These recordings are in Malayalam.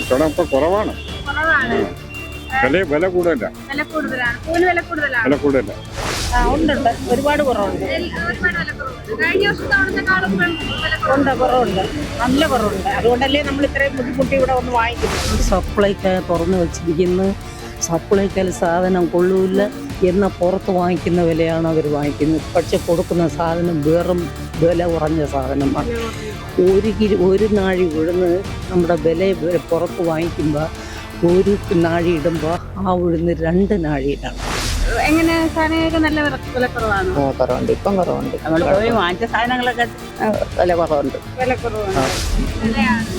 കച്ചവടം ഇപ്പൊ കുറവാണ്. വില കൂടുതല. വില കൂടുതല. ഉണ്ട് ഒരുപാട് കുറവുണ്ട്. ഉണ്ട് കുറവുണ്ട്, നല്ല കുറവുണ്ട്. അതുകൊണ്ടല്ലേ നമ്മൾ ഇത്രയും ബുദ്ധിമുട്ടി ഇവിടെ ഒന്ന് വാങ്ങിക്കുന്നത്. സപ്ലൈക്ക് തുറന്നു വെച്ചിരിക്കുന്നു. സപ്ലൈക്കൽ സാധനം കൊള്ളൂല്ല എന്ന പുറത്ത് വാങ്ങിക്കുന്ന വിലയാണ് അവർ വാങ്ങിക്കുന്നത്. പക്ഷെ കൊടുക്കുന്ന സാധനം വെറും വില കുറഞ്ഞ സാധനമാണ്. ഒരു നാഴി ഉഴുന്ന് നമ്മുടെ വില പുറത്ത് വാങ്ങിക്കുമ്പോൾ ഒരു നാഴി ഇടുമ്പോൾ ആ ഉഴുന്ന് 2 നാഴിയിലാണ്. എങ്ങനെ സാധനങ്ങൾക്ക് നല്ല വിലക്കുറവാണ്? കുറവുണ്ട്, ഇപ്പം കുറവുണ്ട്. നമ്മൾ പോയി വാങ്ങിച്ച സാധനങ്ങളൊക്കെ വില കുറവുണ്ട്.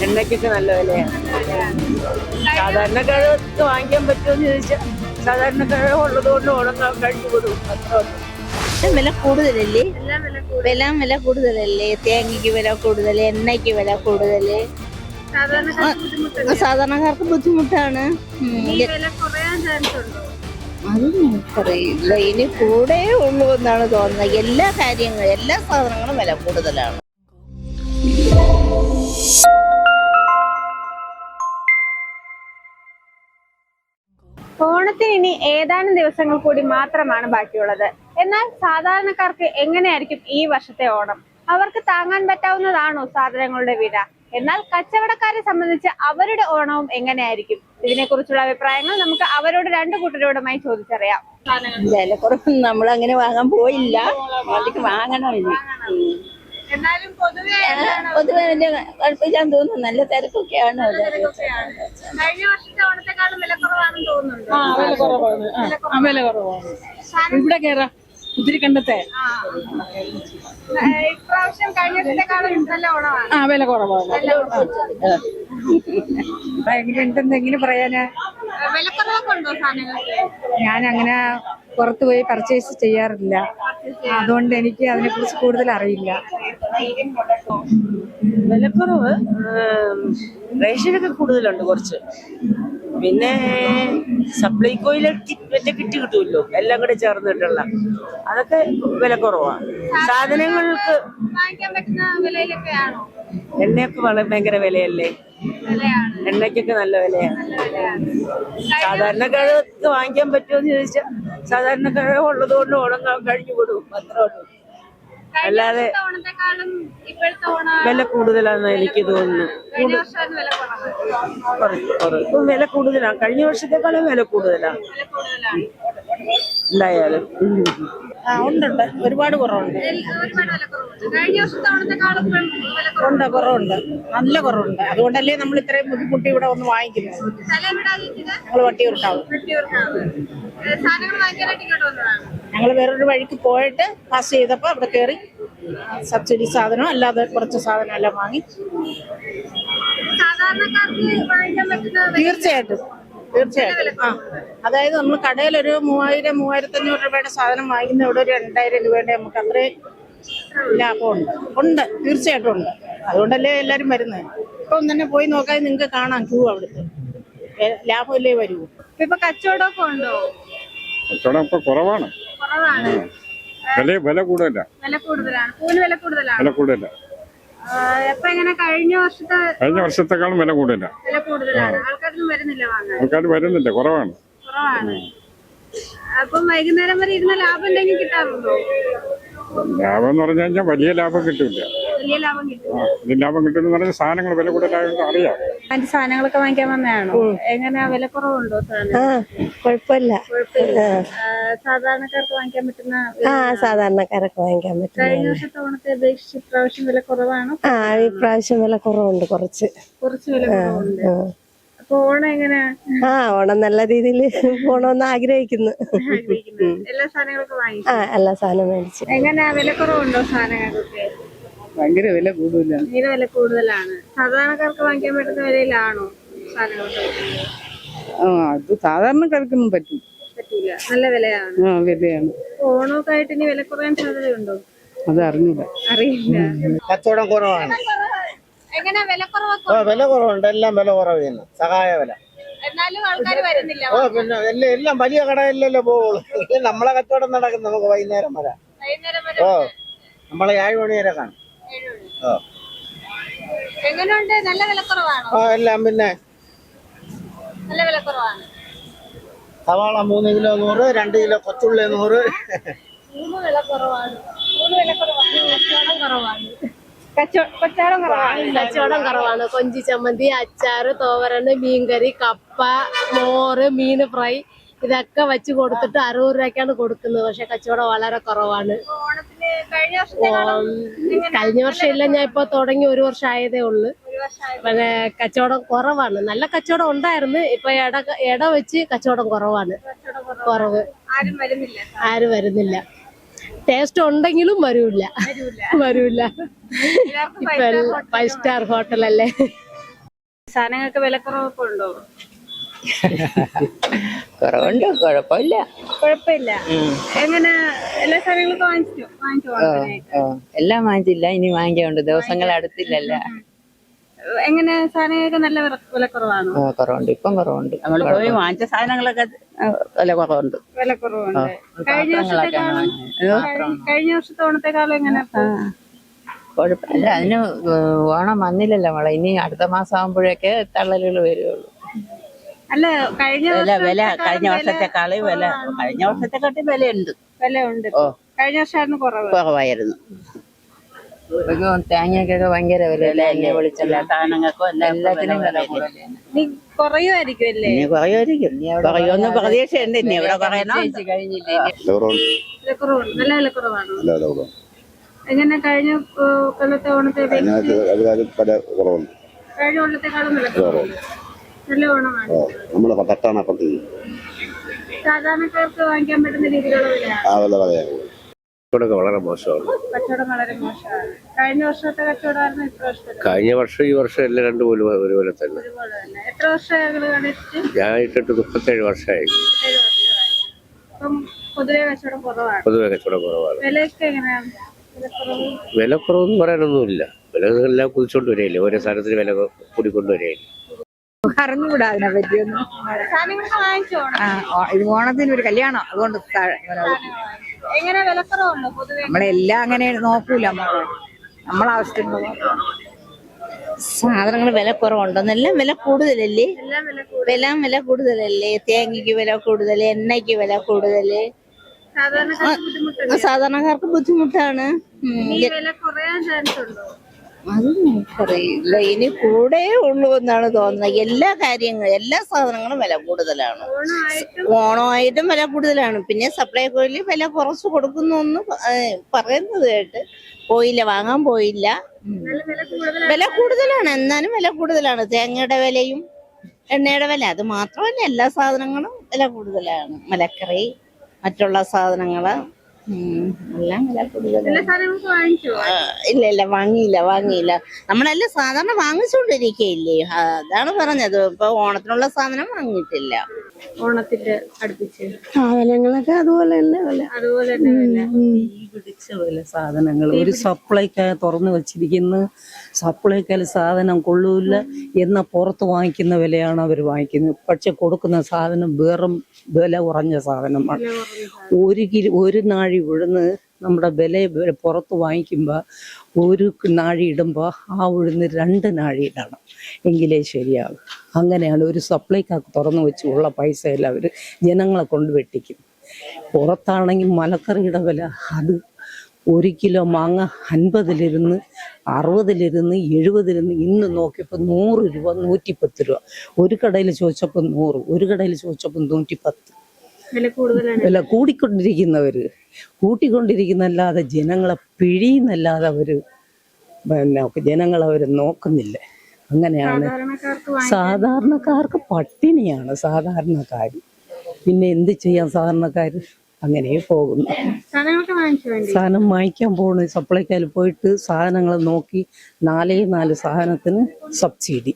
എണ്ണയ്ക്കൊക്കെ നല്ല വിലയാണ്. സാധാരണക്കാർക്ക് വാങ്ങിക്കാൻ പറ്റുമെന്ന് ചോദിച്ചാൽ സാധാരണക്കാർ ഉള്ളതുകൊണ്ട് ഓണം കഴിച്ചു കൊടുക്കും. അത്ര വില കൂടുതലല്ലേ? വില കൂടുതലല്ലേ? തേങ്ങയ്ക്ക് വില കൂടുതൽ, എണ്ണയ്ക്ക് വില കൂടുതൽ. സാധാരണക്കാർക്ക് ബുദ്ധിമുട്ടാണ്. അതൊന്നും പറയില്ല, ഇനി കൂടെ ഉള്ളൂ എന്നാണ് തോന്നുന്നത്. എല്ലാ കാര്യങ്ങളും, എല്ലാ സാധനങ്ങളും വില കൂടുതലാണ്. ഓണത്തിന് ഇനി ഏതാനും ദിവസങ്ങൾ കൂടി മാത്രമാണ് ബാക്കിയുള്ളത്. എന്നാൽ സാധാരണക്കാർക്ക് എങ്ങനെയായിരിക്കും ഈ വർഷത്തെ ഓണം? അവർക്ക് താങ്ങാൻ പറ്റാവുന്നതാണോ സാധനങ്ങളുടെ വില? എന്നാൽ കച്ചവടക്കാരെ സംബന്ധിച്ച് അവരുടെ ഓണവും എങ്ങനെയായിരിക്കും? ഇതിനെക്കുറിച്ചുള്ള അഭിപ്രായങ്ങൾ നമുക്ക് അവരോട് 2 കൂട്ടരോടുമായി ചോദിച്ചറിയാം. വിലക്കുറവ് നമ്മൾ അങ്ങനെ വാങ്ങാൻ പോയില്ല, വാങ്ങണമില്ല. എന്നാലും പൊതുവെ വലിയ കുഴപ്പമില്ലാന്ന് തോന്നുന്നു. നല്ല തിരക്കൊക്കെയാണ്. കഴിഞ്ഞ വർഷത്തെ ഓണത്തെക്കാളും വിലക്കുറവാണെന്ന് തോന്നുന്നുണ്ട്. വില കുറവാണ്. ഇവിടെ കയറാം കുതിരി കണ്ടത്തെ. ഇപ്രാവശ്യം കഴിഞ്ഞ വർഷത്തെക്കാളും നല്ല ഓണമാണ്. വില കുറവാണ്. എന്തെങ്കിലും പറയാനാ? വിലക്കുറവൊക്കെ ഉണ്ടോ സാധനങ്ങൾക്ക്? ഞാൻ അങ്ങനെ പുറത്തുപോയി പർച്ചേസ് ചെയ്യാറില്ല, അതുകൊണ്ട് എനിക്ക് അതിനെ കുറിച്ച് കൂടുതൽ അറിയില്ല. വിലക്കുറവ് റേഷനൊക്കെ കൂടുതലുണ്ട് കുറച്ച്. പിന്നെ സപ്ലൈകോയിലെ കിറ്റ് കിട്ടുമല്ലോ, എല്ലാം കൂടെ ചേർന്നിട്ടുള്ള അതൊക്കെ വിലക്കുറവാണ്. സാധനങ്ങൾക്ക് വാങ്ങിക്കാൻ പറ്റുന്ന വിലയിലൊക്കെയാണോ? എണ്ണയൊക്കെ ഭയങ്കര വിലയല്ലേ? എണ്ണയ്ക്കൊക്കെ നല്ല വിലയാണ്. സാധാരണക്കാർക്ക് വാങ്ങിക്കാൻ പറ്റുമെന്ന് ചോദിച്ചാൽ സാധാരണക്കാർ ഉള്ളതുകൊണ്ട് ഓണം കഴിഞ്ഞു കൊടുക്കും, അത്ര ഉള്ളൂ. അല്ലാതെ വില കൂടുതലാണെന്ന് എനിക്ക് തോന്നുന്നു. ഇപ്പം വില കൂടുതലാണ്, കഴിഞ്ഞ വർഷത്തെക്കാളും വില കൂടുതലാണ് എന്തായാലും. ഉണ്ട് ഒരുപാട് കുറവുണ്ട്. ഉണ്ട് കുറവുണ്ട്, നല്ല കുറവുണ്ട്. അതുകൊണ്ടല്ലേ നമ്മൾ ഇത്രയും ബുദ്ധിമുട്ടി ഇവിടെ ഒന്ന് വാങ്ങിക്കുന്നത്. ഞങ്ങൾ വട്ടിയൂർക്കാവ്. ഞങ്ങൾ വേറൊരു വഴിക്ക് പോയിട്ട് പാസ് ചെയ്തപ്പോൾ അവിടെ കയറി സബ്സിഡി സാധനം അല്ലാതെ കുറച്ച് സാധനം എല്ലാം വാങ്ങി. തീർച്ചയായിട്ടും തീർച്ചയായിട്ടും. അതായത് നമ്മൾ കടയിൽ ഒരു 3000-3500 രൂപയുടെ സാധനം വാങ്ങിക്കുന്ന ഇവിടെ ഒരു 2000 രൂപയുടെ നമുക്ക് അത്രയും ലാഭമുണ്ട്. ഉണ്ട്, തീർച്ചയായിട്ടും ഉണ്ട്. അതുകൊണ്ടല്ലേ എല്ലാവരും വരുന്നത്. ഇപ്പം തന്നെ പോയി നോക്കാൻ നിങ്ങൾക്ക് കാണാം ക്യൂ. അവിടുത്തെ ലാഭമല്ലേ വരൂ. ഇപ്പൊ കച്ചവടമൊക്കെ ഉണ്ടോ? കച്ചവടം ഇപ്പൊ കുറവാണ്. വില കൂടുതല. വില കൂടുതലാണ്. പൂവിന് വില കൂടുതലാണ്. വില കൂടുതല. അപ്പൊ എങ്ങനെ കഴിഞ്ഞ വർഷത്തെക്കാളും വില കൂടുതല. വില കൂടുതലാണ്. ആൾക്കാരൊന്നും വരുന്നില്ല വാങ്ങാൻ. ആൾക്കാർ വരുന്നില്ല, കുറവാണ്. അപ്പം വൈകുന്നേരം വരെ ഇരുന്ന ലാഭം എന്തെങ്കിലും കിട്ടാറുണ്ടോ? ലാഭം എന്ന് പറഞ്ഞു കഴിഞ്ഞാൽ വലിയ ലാഭം കിട്ടില്ല. വലിയ ലാഭം കിട്ടും. ലാഭം കിട്ടുന്ന പറഞ്ഞാൽ സാധനങ്ങൾ വില കൂടുതലായതുകൊണ്ട് അറിയാം. അതിന്റെ സാധനങ്ങളൊക്കെ വാങ്ങിക്കാൻ വന്നതാണോ? എങ്ങനെയാ വിലക്കുറവുണ്ടോ? കുഴപ്പമില്ല. സാധാരണക്കാർക്ക് വാങ്ങിക്കാൻ പറ്റുന്ന? സാധാരണക്കാരൊക്കെ വാങ്ങിക്കാൻ പറ്റും. കഴിഞ്ഞ വർഷത്തെ ഓണത്തെ അപേക്ഷിച്ച് ഇപ്രാവശ്യം വില കുറവാണോ? ഇപ്രാവശ്യം വില കുറവുണ്ട്, കുറച്ച് വില കുറവുണ്ട്. അപ്പൊ ഓണം എങ്ങനെയാ? ഓണം നല്ല രീതിയിൽ പോണമെന്ന് ആഗ്രഹിക്കുന്നു. എല്ലാ സാധനങ്ങളൊക്കെ വാങ്ങിച്ചു? എല്ലാ സാധനവും മേടിച്ചു. എങ്ങനെയാ വിലക്കുറവുണ്ടോ സാധനങ്ങൾക്കൊക്കെ? ഭയങ്കര വില കൂടുതലാണ്. തീരെ വില കൂടുതലാണ്. സാധാരണക്കാർക്ക് വാങ്ങിക്കാൻ പറ്റുന്ന വിലയിലാണോ സാധനങ്ങൾ? അത് സാധാരണക്കാർക്കൊന്നും പറ്റില്ല. നല്ല വിലയാണ്. വിലയാണ്. ഓണമൊക്കെ ആയിട്ട് ഇനി വില കുറയാൻ സാധ്യതയുണ്ടോ? അത് അറിയില്ല. കച്ചവടം കുറവാണ്. എങ്ങനെ വിലക്കുറവൊക്കെ? വില കുറവുണ്ട്, എല്ലാം വില കുറവ് തന്നെ, സഹായ വില. എന്നാലും ആൾക്കാർ വരുന്നില്ല. പിന്നെ എല്ലാം വലിയ കടയിലല്ലോ പോകുള്ളൂ. നമ്മളെ കച്ചവടം നടക്കും നമുക്ക് വൈകുന്നേരം വരെ. നമ്മളെ 7 മണി വരെ കാണും. എങ്ങനെയുണ്ട്? നല്ല വിലക്കുറവാണോ? എല്ലാം പിന്നെ നല്ല വിലക്കുറവാണ്. സവാള 3 കിലോ 100, 2 കിലോ കൊച്ചുള്ളി 100. 3 വിലക്കുറവാണ്. 3 വിലക്കുറവാണ്. കച്ചവടം കുറവാണ്. കച്ചവടം കുറവാണ്. കച്ചവടം കുറവാണ്. കൊഞ്ചി ചമ്മന്തി, അച്ചാറ്, തോരന്, മീൻകറി, കപ്പ, മോര്, മീൻ ഫ്രൈ ഇതൊക്കെ വെച്ച് കൊടുത്തിട്ട് 60 രൂപയ്ക്കാണ് കൊടുക്കുന്നത്. പക്ഷെ കച്ചവടം വളരെ കുറവാണ്. ഓണത്തിന് കഴിഞ്ഞ വർഷത്തെക്കാളും കഴിഞ്ഞ വർഷം ഇല്ല, ഞാൻ ഇപ്പൊ തുടങ്ങി 1 വർഷം ആയതേ ഉള്ളു. പിന്നെ കച്ചവടം കുറവാണ്. നല്ല കച്ചവടം ഉണ്ടായിരുന്നു. ഇപ്പൊ ഇട വെച്ച് കച്ചവടം കുറവാണ്. കുറവ്. ആരും വരുന്നില്ല. ആരും വരുന്നില്ല. ടേസ്റ്റ് ഉണ്ടെങ്കിലും വരൂല്ല. ഇപ്പൊ 5 സ്റ്റാർ ഹോട്ടലല്ലേ. സാധനങ്ങൾക്ക് വിലക്കുറവൊക്കെ ഉണ്ടോ? കുറവുണ്ട്, കുഴപ്പമില്ല. കുഴപ്പമില്ല. എങ്ങനെ എല്ലാ സാധനങ്ങളൊക്കെ വാങ്ങിച്ചോ? എല്ലാം വാങ്ങിച്ചില്ല, ഇനി വാങ്ങിക്കാറുണ്ട്. ദിവസങ്ങൾ അടുത്തില്ലല്ല. എങ്ങനെ സാധനങ്ങൾക്ക് നല്ല വിലക്കുറവാണോ? കുറവുണ്ട്, ഇപ്പം കുറവുണ്ട്. നമ്മൾ പോയി വാങ്ങിച്ച സാധനങ്ങളൊക്കെ വില കുറവുണ്ട്. വിലക്കുറവുണ്ട്. കഴിഞ്ഞ വർഷത്തെ ഓണത്തെക്കാളും എങ്ങനെ? കുഴപ്പമില്ല. അതിന് ഓണം വന്നില്ലല്ലോ മോളെ. ഇനി അടുത്ത മാസം ആകുമ്പോഴേക്ക് തള്ളലുകൾ വരുള്ളൂ. അല്ല, കഴിഞ്ഞ വർഷത്തെക്കാളും കഴിഞ്ഞ വർഷത്തെക്കാട്ടി വിലയുണ്ട്. കഴിഞ്ഞ വർഷമായിരുന്നു കുറവായിരുന്നു. തേങ്ങയ്ക്കൊക്കെ ഭയങ്കര വില. സാധനങ്ങൾക്കും എല്ലാത്തിനും വില കൂടുതലാണ്. കുറയുമായിരിക്കും അല്ലേ? കുറയുമെന്ന് പ്രതീക്ഷയുണ്ട്. ഇനി ഇവിടെ നല്ല വിലക്കുറവാണോ? എങ്ങനെ കഴിഞ്ഞ കൊല്ലത്തെ ഓണത്തെ കഴിഞ്ഞ കൊല്ലത്തെക്കാളും വിലക്കുറവുണ്ട്. നല്ല ഓണമാണ്. സാധാരണക്കാർക്ക് വാങ്ങിക്കാൻ പറ്റുന്ന രീതിയിലുള്ള വിലയാണ്. കച്ചവടമൊക്കെ വളരെ മോശമാണ്. കച്ചവടം വളരെ മോശമാണ്. കഴിഞ്ഞ വർഷത്തെ കച്ചവടമായിരുന്നു ഇപ്രാവശ്യം? കഴിഞ്ഞ വർഷം ഈ വർഷം എല്ലാം രണ്ടുപോലെ ഒരുപോലെ തന്നെ. എത്ര വർഷമായി കണ്ടിട്ട്? ഞാൻ ഇട്ടിട്ട് 37 വർഷമായി. അപ്പം പൊതുവെ കച്ചവടം കുറവാണ്. വിലയൊക്കെ എങ്ങനെയാണ്? വിലക്കുറവെന്ന് പറയാനൊന്നുമില്ല. വില എല്ലാം കുതിച്ചോണ്ട് വരികയില്ലേ, ഓരോ സാധനത്തിന് വില കൂടിക്കൊണ്ട് വരികയില്ലേ. അറിഞ്ഞുകൂടാ അതിനെ പറ്റിയൊന്നും. സാധനങ്ങളൊക്കെ വാങ്ങിച്ചോ? ഇത് ഓണത്തിന് ഒരു കല്യാണം, അതുകൊണ്ട് എങ്ങനെ വിലക്കുറവുണ്ടോ പൊതുവെ? നമ്മളെല്ലാം അങ്ങനെ നോക്കൂല. നമ്മളാവശ്യത്തിന് സാധനങ്ങൾ വില കുറവുണ്ടെന്നെല്ലാം വില കൂടുതലല്ലേ. എല്ലാം വില കൂടുതലല്ലേ. തേങ്ങയ്ക്ക് വില കൂടുതൽ, എണ്ണയ്ക്ക് വില കൂടുതൽ. സാധാരണക്കാർക്ക് ബുദ്ധിമുട്ടാണ്. വില കുറയാൻ ചാൻസ് ഉണ്ടോ? അതൊന്നും അറിയില്ല. ഇനി കൂടെ ഉള്ളൂ എന്നാണ് തോന്നുന്നത്. എല്ലാ കാര്യങ്ങളും, എല്ലാ സാധനങ്ങളും വില കൂടുതലാണ്. ഓണമായിട്ടും വില കൂടുതലാണ്. പിന്നെ സപ്ലൈകോയിൽ വില കുറച്ച് കൊടുക്കുന്നു എന്ന് പറയുന്നത് കേട്ട് പോയില്ല, വാങ്ങാൻ പോയില്ല. വില കൂടുതലാണ്, എന്നാലും വില കൂടുതലാണ്. തേങ്ങയുടെ വിലയും എണ്ണയുടെ വില അത് മാത്രമല്ല, എല്ലാ സാധനങ്ങളും വില കൂടുതലാണ്. മലക്കറി, മറ്റുള്ള സാധനങ്ങള് എല്ലാം വില കൂടുതലാണ്. ഇല്ല, വാങ്ങിയില്ല. നമ്മളെല്ലാം സാധാരണ വാങ്ങിച്ചുകൊണ്ടിരിക്കയില്ലേ, അതാണ് പറഞ്ഞത്. ഇപ്പൊ ഓണത്തിനുള്ള സാധനം വാങ്ങിയിട്ടില്ല. ഓണത്തിന്റെ അടുപ്പിച്ച് സാധനങ്ങളൊക്കെ അതുപോലെ തന്നെ വില. പിടിച്ച വില സാധനങ്ങൾ. ഒരു സപ്ലൈക്കായ തുറന്നു വെച്ചിരിക്കുന്ന സപ്ലൈക്കാൽ സാധനം കൊള്ളൂല്ല എന്ന പുറത്ത് വാങ്ങിക്കുന്ന വിലയാണ് അവർ വാങ്ങിക്കുന്നത്. പക്ഷെ കൊടുക്കുന്ന സാധനം വെറും വില കുറഞ്ഞ സാധനമാണ്. 1 കിലോ 1 നാഴി ഉഴുന്ന് നമ്മുടെ വില പുറത്ത് വാങ്ങിക്കുമ്പോൾ 1 നാഴി ഇടുമ്പോൾ ആ ഉഴുന്ന് 2 നാഴി ഇടണം, എങ്കിലേ ശരിയാകും. അങ്ങനെയാണ് ഒരു സപ്ലൈക്കാർക്ക് തുറന്നു വെച്ച് ഉള്ള പൈസ എല്ലാം അവർ ജനങ്ങളെ കൊണ്ട് വെട്ടിക്കും. പുറത്താണെങ്കിൽ മലക്കറിയുടെ വില അത് 1 കിലോ മാങ്ങ 50-ലിരുന്ന് 60-ലിരുന്ന് 70-ലിരുന്ന് ഇന്ന് നോക്കിയപ്പോൾ 100 രൂപ 110 രൂപ. ഒരു കടയിൽ ചോദിച്ചപ്പോൾ 100, ഒരു കടയിൽ ചോദിച്ചപ്പോൾ 110. വില കൂട്ടിക്കൊണ്ടിരിക്കുന്നല്ലാതെ ജനങ്ങളെ പിഴിയുന്നല്ലാതെ അവര് ജനങ്ങളവര് നോക്കുന്നില്ല. അങ്ങനെയാണ്. സാധാരണക്കാർക്ക് പട്ടിണിയാണ് സാധാരണക്കാര്. പിന്നെ എന്ത് ചെയ്യാൻ സാധാരണക്കാര്? അങ്ങനെ പോകുന്നു. സാധനം വാങ്ങിക്കാൻ പോണു, സപ്ലൈക്കാർ പോയിട്ട് സാധനങ്ങൾ നോക്കി 4 സാധനത്തിന് സബ്സിഡി,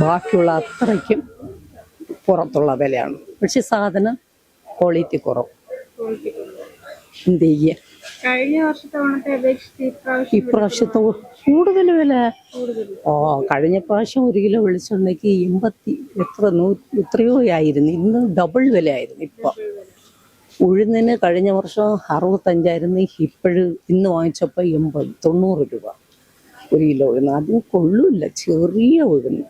ബാക്കിയുള്ള അത്രയ്ക്കും പുറത്തുള്ള വിലയാണ്. പക്ഷെ സാധനം ക്വാളിറ്റി കുറവ്. എന്ത് ചെയ്യാ? കഴിഞ്ഞ വർഷത്തെ ഓണത്തെ അപേക്ഷിച്ച് ഇപ്രാവശ്യത്തെ കൂടുതൽ വില. കഴിഞ്ഞ പ്രാവശ്യം 1 കിലോ വെളിച്ചെണ്ണയ്ക്ക് 80 എത്രയോ ആയിരുന്നു. ഇന്ന് ഡബിൾ വില ആയിരുന്നു. ഇപ്പൊ ഉഴുന്നിന് കഴിഞ്ഞ വർഷം 65 ഇപ്പോഴും ഇന്ന് വാങ്ങിച്ചപ്പോൾ 80-90 രൂപ 1 കിലോ ഉഴുന്ന്. അതിന് കൊള്ളൂല്ല, ചെറിയ ഉഴുന്ന്.